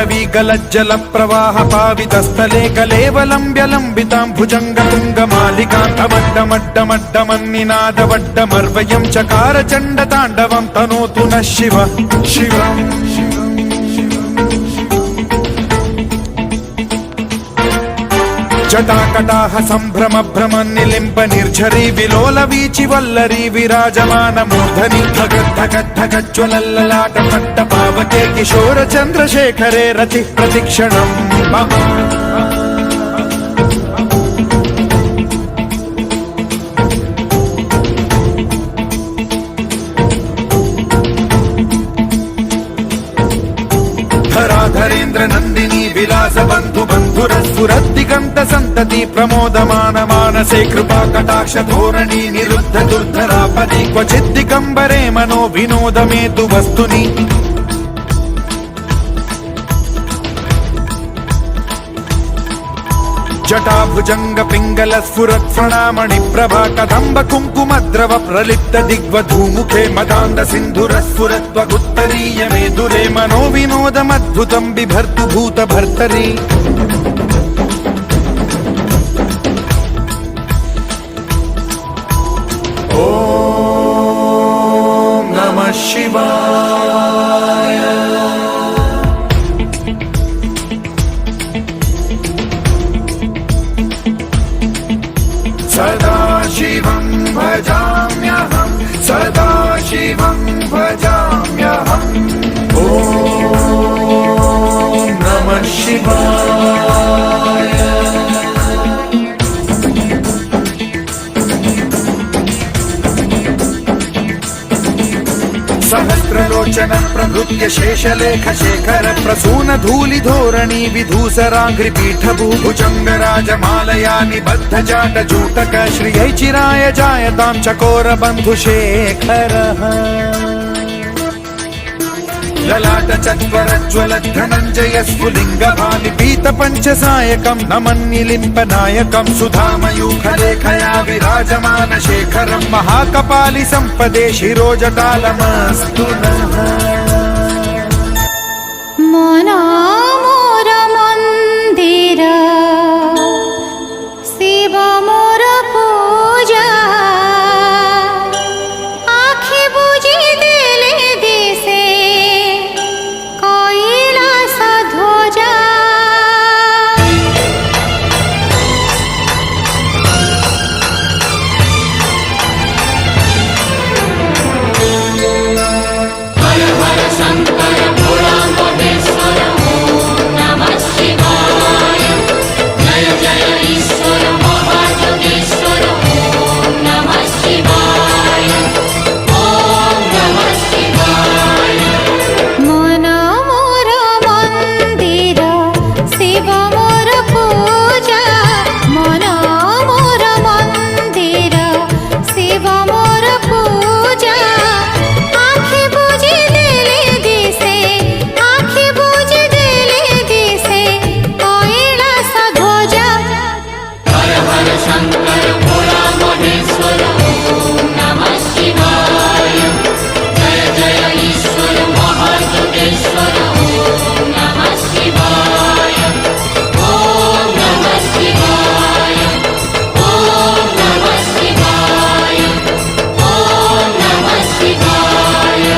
पटवी गलज्जल प्रवाह पावितस्थले कलेवलम्ब्यलम्बितां भुजङ्गतुङ्गमालिकान्तमड्डमड्डमड्डमन्निनादवड्डमर्वयं चकार चण्डताण्डवं तनोतु नः शिव शिवम् जटाकटाह सम्भ्रम भ्रम निलिम्ब निर्झरी विलोल वीचि वल्लरी विराजमान मूर्धनि धगद्धगद्धगज्ज्वलल्ललाट पट्ट पावके किशोर चन्द्रशेखरे रति प्रतिक्षणम् मम धराधरेन्द्र नन्दिनी विलास बन्धु बन्धुरस्फुरद्दिगन्त सन्तति प्रमोदमान मानसे कृपा कटाक्ष धोरणी निरुद्ध दुर्धरापदि क्वचिद्दिगम्बरे मनो विनोदमेतु वस्तुनि जटाभुजंग पिंगल स्फुरत् प्रणामणि प्रभा कदम्ब कुङ्कुमद्रव प्रलिप्त दिग्वधूमुखे मदान्द सिन्धुर स्फुरत्वगुत्तरीय मेदुरे मनो विनोदमद्भुतं बिभर्तु भूत भर्तरि ॐ नमः शिवाय सदा शिवं भजाम्यहं सदा शिवं भजाम्यहम् ॐ नमः शिवाय सहस्रलोचन प्रभृत्य शेषलेख शेखर प्रसून धूलि धोरणी विधूसराघ्रिपीठ भूभुजंग राजमालया निबद्ध जाट जूटक श्रियै चिराय जायतां चकोर बंधु शेखर ललाट चत्वर ज्वल धनञ्जय स्फुलिंग भालि पीत पंचसायकं नमन्निलिम्प नायकं सुधामयूखलेखया विराजमान शेखरं महाकपालि संपदे शिरोजटालमस्तु नः मना मोर मंदिर शिव मोर पूजा आँखि बुझी देले दिसे कैलास ध्वजा हर हर शंकर भोला महेश्वर ओम नमः शिवाय जय जय ईश्वर महायोगेश्वर ओम नमः शिवाय ओम नमः शिवाय मन मोर मंदिर शिव मोर पूजा मन मोर मंदिर शिव मोर पूजा आँखि बुझी देले दिसे आँखि बुझी देले दिसे कैलास ध्वजा हर हर शंकर भोला महेश्वर ओम नमः शिवाय जय जय ईश्वर महायोगेश्वर ओम नमः शिवाय ओम नमः शिवाय ओम नमः शिवाय ओम नमः शिवाय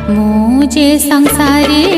मुझे संसारी